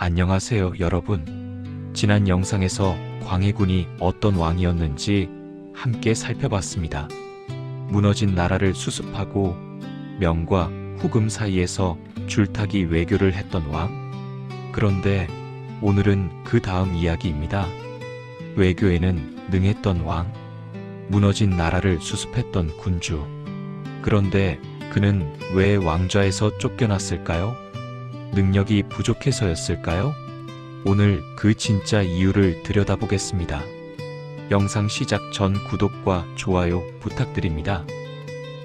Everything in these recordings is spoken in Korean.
안녕하세요, 여러분. 지난 영상에서 광해군이 어떤 왕이었는지 함께 살펴봤습니다. 무너진 나라를 수습하고 명과 후금 사이에서 줄타기 외교를 했던 왕. 그런데 오늘은 그 다음 이야기입니다. 외교에는 능했던 왕, 무너진 나라를 수습했던 군주. 그런데 그는 왜 왕좌에서 쫓겨났을까요? 능력이 부족해서였을까요? 오늘 그 진짜 이유를 들여다보겠습니다. 영상 시작 전 구독과 좋아요 부탁드립니다.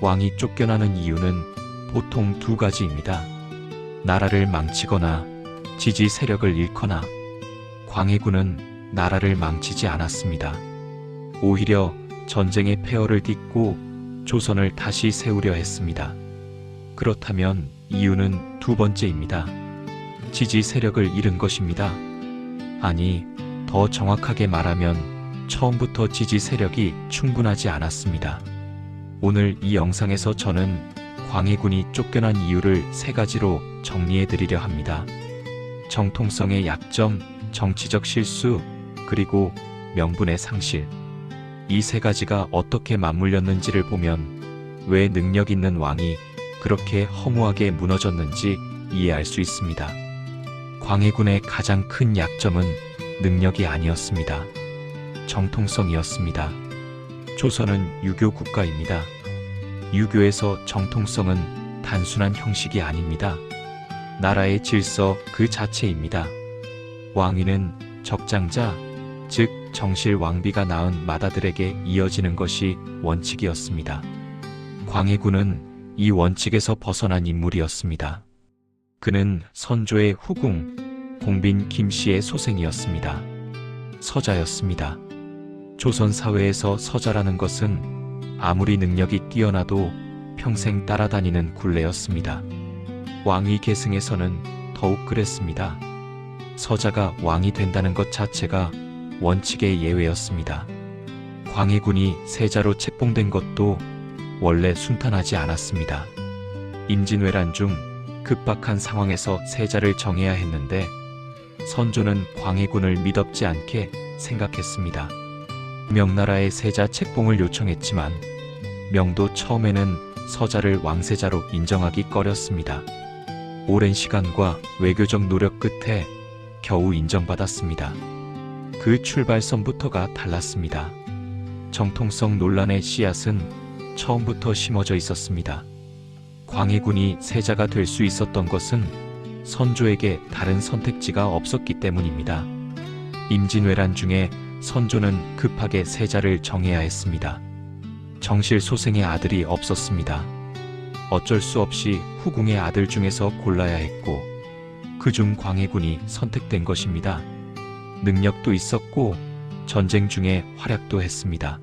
왕이 쫓겨나는 이유는 보통 두 가지입니다. 나라를 망치거나 지지 세력을 잃거나. 광해군은 나라를 망치지 않았습니다. 오히려 전쟁의 폐허를 딛고 조선을 다시 세우려 했습니다. 그렇다면 이유는 두 번째입니다. 지지 세력을 잃은 것입니다. 아니, 더 정확하게 말하면 처음부터 지지 세력이 충분하지 않았습니다. 오늘 이 영상에서 저는 광해군이 쫓겨난 이유를 세 가지로 정리해 드리려 합니다. 정통성의 약점, 정치적 실수, 그리고 명분의 상실. 이 세 가지가 어떻게 맞물렸는지를 보면 왜 능력 있는 왕이 그렇게 허무하게 무너졌는지 이해할 수 있습니다. 광해군의 가장 큰 약점은 능력이 아니었습니다. 정통성이었습니다. 조선은 유교 국가입니다. 유교에서 정통성은 단순한 형식이 아닙니다. 나라의 질서 그 자체입니다. 왕위는 적장자, 즉 정실 왕비가 낳은 맏아들에게 이어지는 것이 원칙이었습니다. 광해군은 이 원칙에서 벗어난 인물이었습니다. 그는 선조의 후궁, 공빈 김씨의 소생이었습니다. 서자였습니다. 조선 사회에서 서자라는 것은 아무리 능력이 뛰어나도 평생 따라다니는 굴레였습니다. 왕위 계승에서는 더욱 그랬습니다. 서자가 왕이 된다는 것 자체가 원칙의 예외였습니다. 광해군이 세자로 책봉된 것도 원래 순탄하지 않았습니다. 임진왜란 중 급박한 상황에서 세자를 정해야 했는데 선조는 광해군을 미덥지 않게 생각했습니다. 명나라의 세자 책봉을 요청했지만 명도 처음에는 서자를 왕세자로 인정하기 꺼렸습니다. 오랜 시간과 외교적 노력 끝에 겨우 인정받았습니다. 그 출발선부터가 달랐습니다. 정통성 논란의 씨앗은 처음부터 심어져 있었습니다. 광해군이 세자가 될 수 있었던 것은 선조에게 다른 선택지가 없었기 때문입니다. 임진왜란 중에 선조는 급하게 세자를 정해야 했습니다. 정실 소생의 아들이 없었습니다. 어쩔 수 없이 후궁의 아들 중에서 골라야 했고 그중 광해군이 선택된 것입니다. 능력도 있었고 전쟁 중에 활약도 했습니다.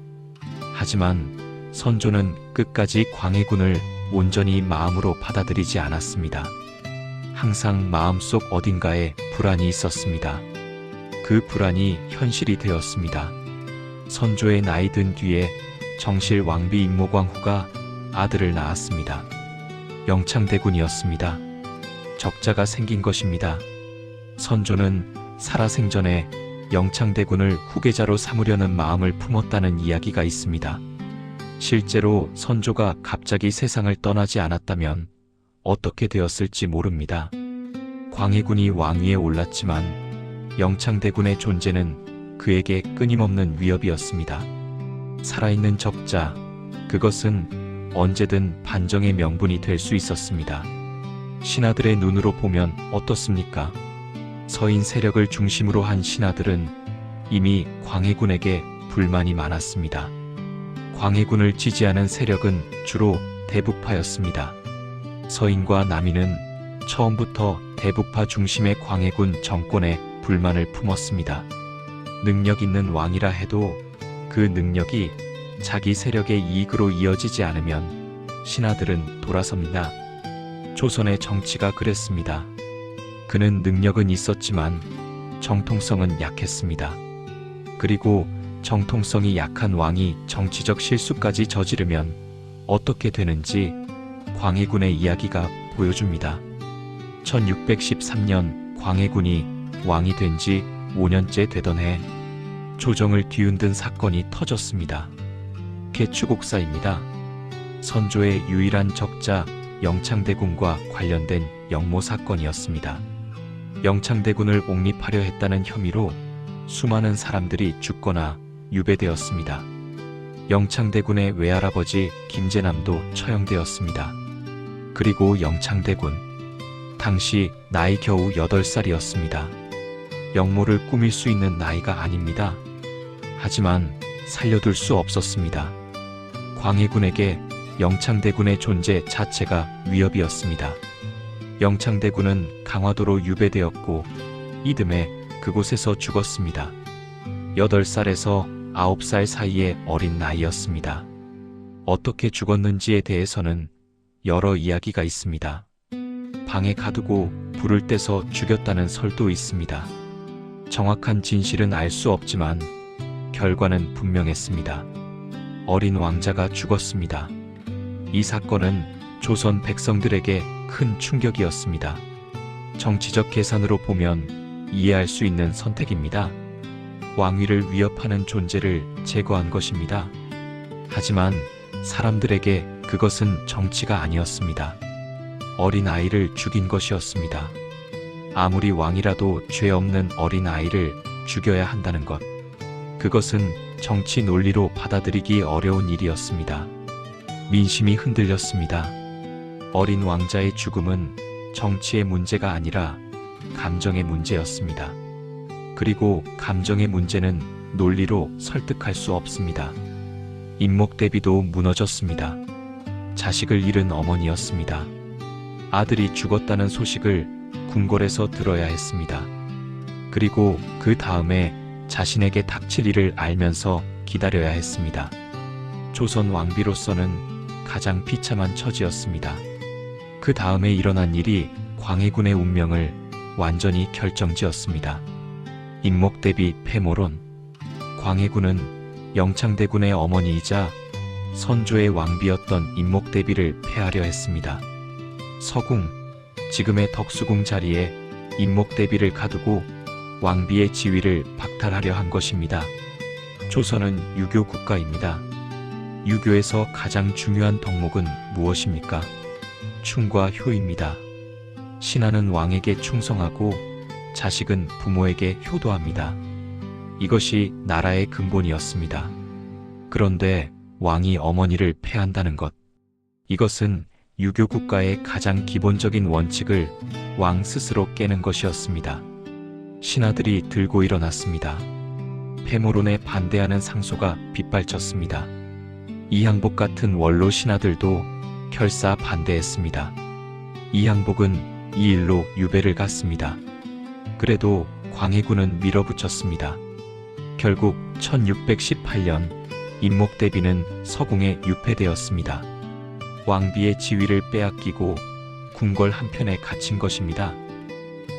하지만 선조는 끝까지 광해군을 온전히 마음으로 받아들이지 않았습니다. 항상 마음속 어딘가에 불안이 있었습니다. 그 불안이 현실이 되었습니다. 선조의 나이 든 뒤에 정실 왕비 임모광후가 아들을 낳았습니다. 영창대군이었습니다. 적자가 생긴 것입니다. 선조는 살아생전에 영창대군을 후계자로 삼으려는 마음을 품었다는 이야기가 있습니다. 실제로 선조가 갑자기 세상을 떠나지 않았다면 어떻게 되었을지 모릅니다. 광해군이 왕위에 올랐지만 영창대군의 존재는 그에게 끊임없는 위협이었습니다. 살아있는 적자, 그것은 언제든 반정의 명분이 될 수 있었습니다. 신하들의 눈으로 보면 어떻습니까? 서인 세력을 중심으로 한 신하들은 이미 광해군에게 불만이 많았습니다. 광해군을 지지하는 세력은 주로 대북파였습니다. 서인과 남인은 처음부터 대북파 중심의 광해군 정권에 불만을 품었습니다. 능력 있는 왕이라 해도 그 능력이 자기 세력의 이익으로 이어지지 않으면 신하들은 돌아섭니다. 조선의 정치가 그랬습니다. 그는 능력은 있었지만 정통성은 약했습니다. 그리고 정통성이 약한 왕이 정치적 실수까지 저지르면 어떻게 되는지 광해군의 이야기가 보여줍니다. 1613년 광해군이 왕이 된 지 5년째 되던 해 조정을 뒤흔든 사건이 터졌습니다. 개추곡사입니다. 선조의 유일한 적자 영창대군과 관련된 영모 사건이었습니다. 영창대군을 옹립하려 했다는 혐의로 수많은 사람들이 죽거나 유배되었습니다. 영창대군의 외할아버지 김제남도 처형되었습니다. 그리고 영창대군, 당시 나이 겨우 8살이었습니다. 영모를 꾸밀 수 있는 나이가 아닙니다. 하지만 살려둘 수 없었습니다. 광해군에게 영창대군의 존재 자체가 위협이었습니다. 영창대군은 강화도로 유배되었고 이듬해 그곳에서 죽었습니다. 8살에서 9살 사이의 어린 나이였습니다. 어떻게 죽었는지에 대해서는 여러 이야기가 있습니다. 방에 가두고 불을 떼서 죽였다는 설도 있습니다. 정확한 진실은 알 수 없지만 결과는 분명했습니다. 어린 왕자가 죽었습니다. 이 사건은 조선 백성들에게 큰 충격이었습니다. 정치적 계산으로 보면 이해할 수 있는 선택입니다. 왕위를 위협하는 존재를 제거한 것입니다. 하지만 사람들에게 그것은 정치가 아니었습니다. 어린 아이를 죽인 것이었습니다. 아무리 왕이라도 죄 없는 어린 아이를 죽여야 한다는 것. 그것은 정치 논리로 받아들이기 어려운 일이었습니다. 민심이 흔들렸습니다. 어린 왕자의 죽음은 정치의 문제가 아니라 감정의 문제였습니다. 그리고 감정의 문제는 논리로 설득할 수 없습니다. 임목대비도 무너졌습니다. 자식을 잃은 어머니였습니다. 아들이 죽었다는 소식을 궁궐에서 들어야 했습니다. 그리고 그 다음에 자신에게 닥칠 일을 알면서 기다려야 했습니다. 조선 왕비로서는 가장 비참한 처지였습니다. 그 다음에 일어난 일이 광해군의 운명을 완전히 결정지었습니다. 임목대비 패모론. 광해군은 영창대군의 어머니이자 선조의 왕비였던 임목대비를 폐하려 했습니다. 서궁, 지금의 덕수궁 자리에 임목대비를 가두고 왕비의 지위를 박탈하려 한 것입니다. 조선은 유교 국가입니다. 유교에서 가장 중요한 덕목은 무엇입니까? 충과 효입니다. 신하는 왕에게 충성하고 자식은 부모에게 효도합니다. 이것이 나라의 근본이었습니다. 그런데 왕이 어머니를 폐한다는 것. 이것은 유교 국가의 가장 기본적인 원칙을 왕 스스로 깨는 것이었습니다. 신하들이 들고 일어났습니다. 패모론에 반대하는 상소가 빗발쳤습니다. 이항복 같은 원로 신하들도 결사 반대했습니다. 이항복은 이 일로 유배를 갔습니다. 그래도 광해군은 밀어붙였습니다. 결국 1618년 임목대비는 서궁에 유폐되었습니다. 왕비의 지위를 빼앗기고 궁궐 한편에 갇힌 것입니다.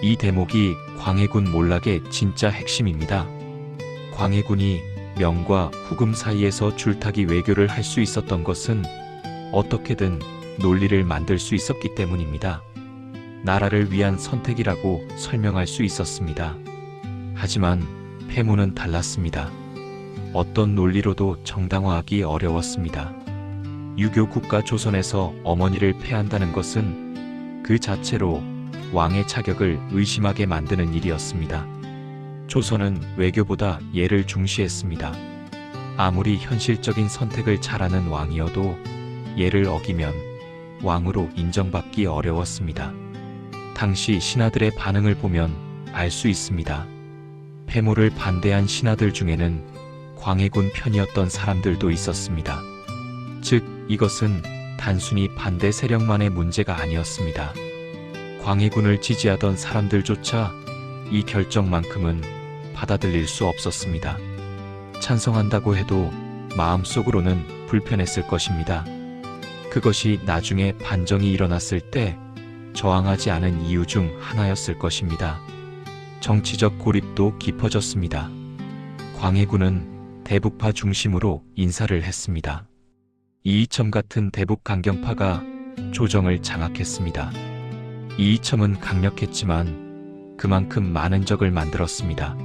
이 대목이 광해군 몰락의 진짜 핵심입니다. 광해군이 명과 후금 사이에서 줄타기 외교를 할 수 있었던 것은 어떻게든 논리를 만들 수 있었기 때문입니다. 나라를 위한 선택이라고 설명할 수 있었습니다. 하지만 패모는 달랐습니다. 어떤 논리로도 정당화하기 어려웠습니다. 유교 국가 조선에서 어머니를 폐한다는 것은 그 자체로 왕의 자격을 의심하게 만드는 일이었습니다. 조선은 외교보다 예를 중시했습니다. 아무리 현실적인 선택을 잘하는 왕이어도 예를 어기면 왕으로 인정받기 어려웠습니다. 당시 신하들의 반응을 보면 알 수 있습니다. 패모를 반대한 신하들 중에는 광해군 편이었던 사람들도 있었습니다. 즉, 이것은 단순히 반대 세력만의 문제가 아니었습니다. 광해군을 지지하던 사람들조차 이 결정만큼은 받아들일 수 없었습니다. 찬성한다고 해도 마음속으로는 불편했을 것입니다. 그것이 나중에 반정이 일어났을 때 저항하지 않은 이유 중 하나였을 것입니다. 정치적 고립도 깊어졌습니다. 광해군은 대북파 중심으로 인사를 했습니다. 이이첨 같은 대북 강경파가 조정을 장악했습니다. 이이첨은 강력했지만 그만큼 많은 적을 만들었습니다.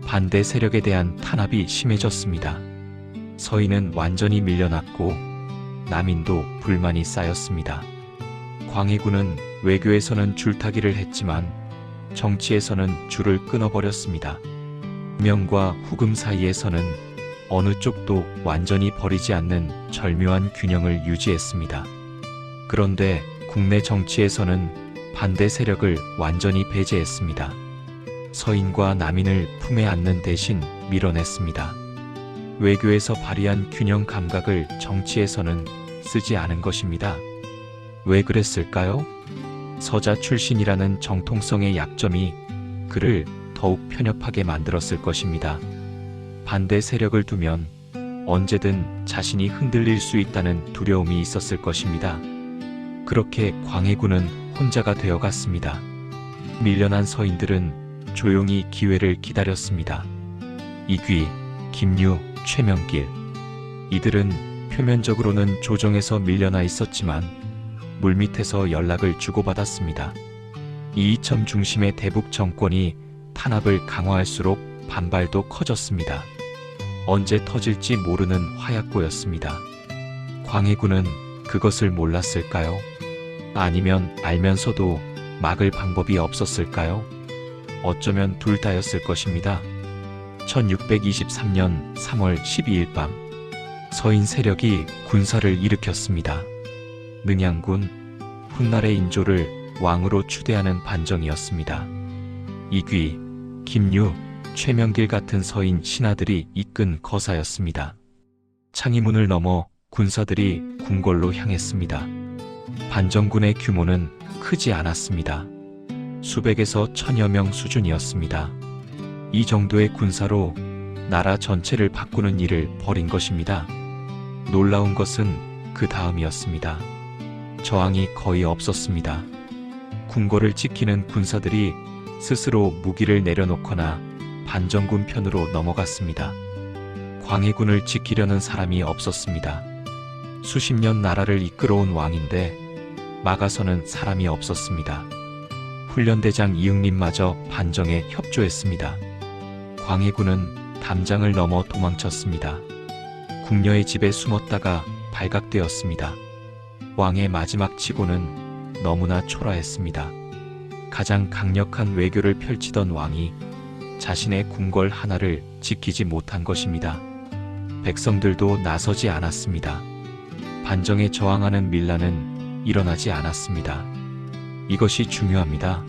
반대 세력에 대한 탄압이 심해졌습니다. 서인은 완전히 밀려났고 남인도 불만이 쌓였습니다. 광해군은 외교에서는 줄타기를 했지만 정치에서는 줄을 끊어버렸습니다. 명과 후금 사이에서는 어느 쪽도 완전히 버리지 않는 절묘한 균형을 유지했습니다. 그런데 국내 정치에서는 반대 세력을 완전히 배제했습니다. 서인과 남인을 품에 안는 대신 밀어냈습니다. 외교에서 발휘한 균형 감각을 정치에서는 쓰지 않은 것입니다. 왜 그랬을까요? 서자 출신이라는 정통성의 약점이 그를 더욱 편협하게 만들었을 것입니다. 반대 세력을 두면 언제든 자신이 흔들릴 수 있다는 두려움이 있었을 것입니다. 그렇게 광해군은 혼자가 되어갔습니다. 밀려난 서인들은 조용히 기회를 기다렸습니다. 이귀, 김유, 최명길. 이들은 표면적으로는 조정에서 밀려나 있었지만 물밑에서 연락을 주고받았습니다. 이이첨 중심의 대북 정권이 탄압을 강화할수록 반발도 커졌습니다. 언제 터질지 모르는 화약고였습니다. 광해군은 그것을 몰랐을까요? 아니면 알면서도 막을 방법이 없었을까요? 어쩌면 둘 다였을 것입니다. 1623년 3월 12일 밤 서인 세력이 군사를 일으켰습니다. 능양군, 훗날의 인조를 왕으로 추대하는 반정이었습니다. 이귀, 김유, 최명길 같은 서인 신하들이 이끈 거사였습니다. 창의문을 넘어 군사들이 궁궐로 향했습니다. 반정군의 규모는 크지 않았습니다. 수백에서 천여 명 수준이었습니다. 이 정도의 군사로 나라 전체를 바꾸는 일을 벌인 것입니다. 놀라운 것은 그 다음이었습니다. 저항이 거의 없었습니다. 궁궐을 지키는 군사들이 스스로 무기를 내려놓거나 반정군 편으로 넘어갔습니다. 광해군을 지키려는 사람이 없었습니다. 수십 년 나라를 이끌어온 왕인데 막아서는 사람이 없었습니다. 훈련대장 이응림마저 반정에 협조했습니다. 광해군은 담장을 넘어 도망쳤습니다. 궁녀의 집에 숨었다가 발각되었습니다. 왕의 마지막 치고는 너무나 초라했습니다. 가장 강력한 외교를 펼치던 왕이 자신의 궁궐 하나를 지키지 못한 것입니다. 백성들도 나서지 않았습니다. 반정에 저항하는 밀란은 일어나지 않았습니다. 이것이 중요합니다.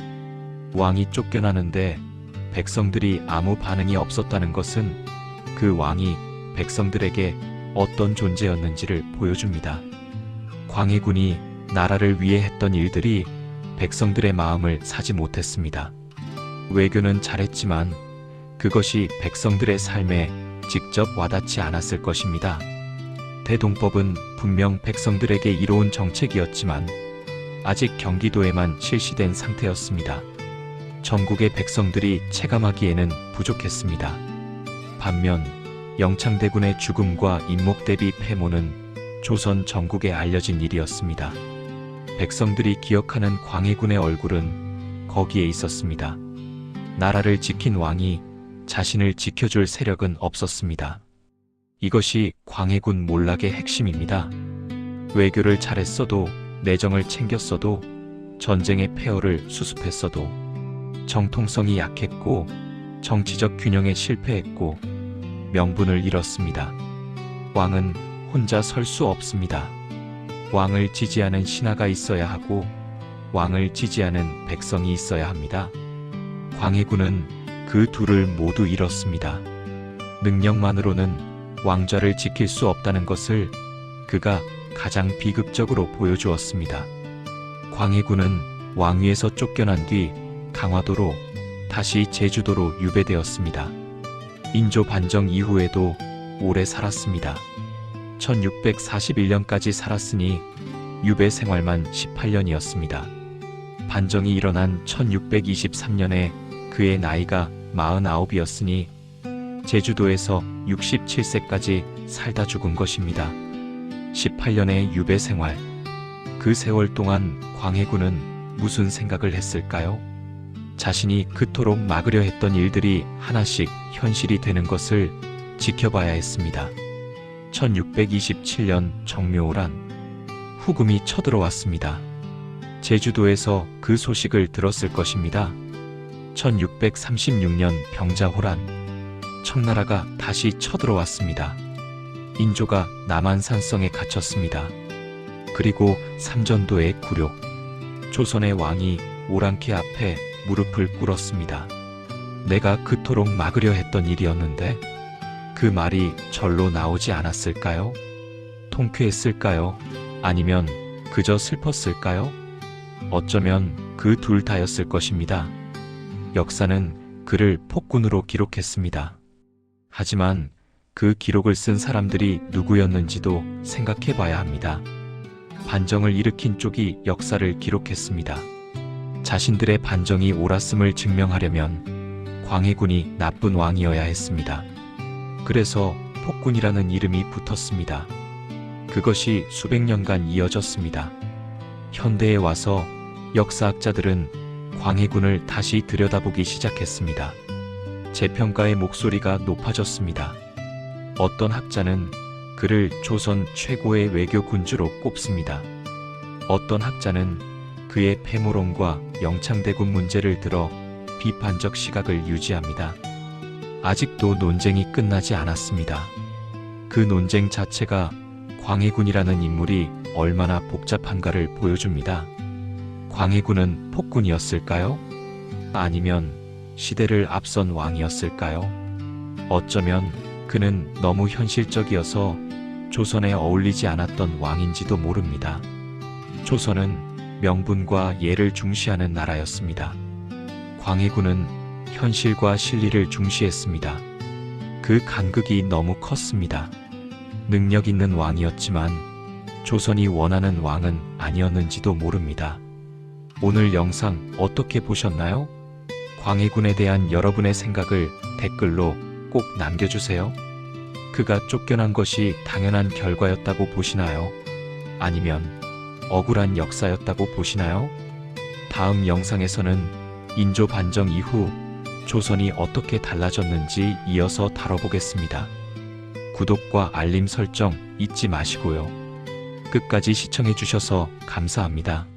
왕이 쫓겨나는데 백성들이 아무 반응이 없었다는 것은 그 왕이 백성들에게 어떤 존재였는지를 보여줍니다. 광해군이 나라를 위해 했던 일들이 백성들의 마음을 사지 못했습니다. 외교는 잘했지만 그것이 백성들의 삶에 직접 와닿지 않았을 것입니다. 대동법은 분명 백성들에게 이로운 정책이었지만 아직 경기도에만 실시된 상태였습니다. 전국의 백성들이 체감하기에는 부족했습니다. 반면 영창대군의 죽음과 인목대비 폐모는 조선 전국에 알려진 일이었습니다. 백성들이 기억하는 광해군의 얼굴은 거기에 있었습니다. 나라를 지킨 왕이 자신을 지켜줄 세력은 없었습니다. 이것이 광해군 몰락의 핵심입니다. 외교를 잘했어도, 내정을 챙겼어도, 전쟁의 폐허를 수습했어도 정통성이 약했고 정치적 균형에 실패했고 명분을 잃었습니다. 왕은 혼자 설 수 없습니다. 왕을 지지하는 신하가 있어야 하고 왕을 지지하는 백성이 있어야 합니다. 광해군은 그 둘을 모두 잃었습니다. 능력만으로는 왕좌를 지킬 수 없다는 것을 그가 가장 비극적으로 보여주었습니다. 광해군은 왕위에서 쫓겨난 뒤 강화도로 다시 제주도로 유배되었습니다. 인조 반정 이후에도 오래 살았습니다. 1641년까지 살았으니 유배 생활만 18년이었습니다. 반정이 일어난 1623년에 그의 나이가 49이었으니 제주도에서 67세까지 살다 죽은 것입니다. 18년의 유배 생활. 그 세월 동안 광해군은 무슨 생각을 했을까요? 자신이 그토록 막으려 했던 일들이 하나씩 현실이 되는 것을 지켜봐야 했습니다. 1627년 정묘호란 후금이 쳐들어왔습니다. 제주도에서 그 소식을 들었을 것입니다. 1636년 병자호란 청나라가 다시 쳐들어왔습니다. 인조가 남한 산성에 갇혔습니다. 그리고 삼전도의 굴욕, 조선의 왕이 오랑캐 앞에 무릎을 꿇었습니다. 내가 그토록 막으려 했던 일이었는데 그 말이 절로 나오지 않았을까요? 통쾌했을까요? 아니면 그저 슬펐을까요? 어쩌면 그 둘 다였을 것입니다. 역사는 그를 폭군으로 기록했습니다. 하지만 그 기록을 쓴 사람들이 누구였는지도 생각해 봐야 합니다. 반정을 일으킨 쪽이 역사를 기록했습니다. 자신들의 반정이 옳았음을 증명하려면 광해군이 나쁜 왕이어야 했습니다. 그래서 폭군이라는 이름이 붙었습니다. 그것이 수백 년간 이어졌습니다. 현대에 와서 역사학자들은 광해군을 다시 들여다보기 시작했습니다. 재평가의 목소리가 높아졌습니다. 어떤 학자는 그를 조선 최고의 외교 군주로 꼽습니다. 어떤 학자는 그의 패모론과 영창대군 문제를 들어 비판적 시각을 유지합니다. 아직도 논쟁이 끝나지 않았습니다. 그 논쟁 자체가 광해군이라는 인물이 얼마나 복잡한가를 보여줍니다. 광해군은 폭군이었을까요? 아니면 시대를 앞선 왕이었을까요? 어쩌면 그는 너무 현실적이어서 조선에 어울리지 않았던 왕인지도 모릅니다. 조선은 명분과 예를 중시하는 나라였습니다. 광해군은 현실과 실리를 중시했습니다. 그 간극이 너무 컸습니다. 능력 있는 왕이었지만 조선이 원하는 왕은 아니었는지도 모릅니다. 오늘 영상 어떻게 보셨나요? 광해군에 대한 여러분의 생각을 댓글로 꼭 남겨주세요. 그가 쫓겨난 것이 당연한 결과였다고 보시나요? 아니면 억울한 역사였다고 보시나요? 다음 영상에서는 인조 반정 이후 조선이 어떻게 달라졌는지 이어서 다뤄보겠습니다. 구독과 알림 설정 잊지 마시고요. 끝까지 시청해주셔서 감사합니다.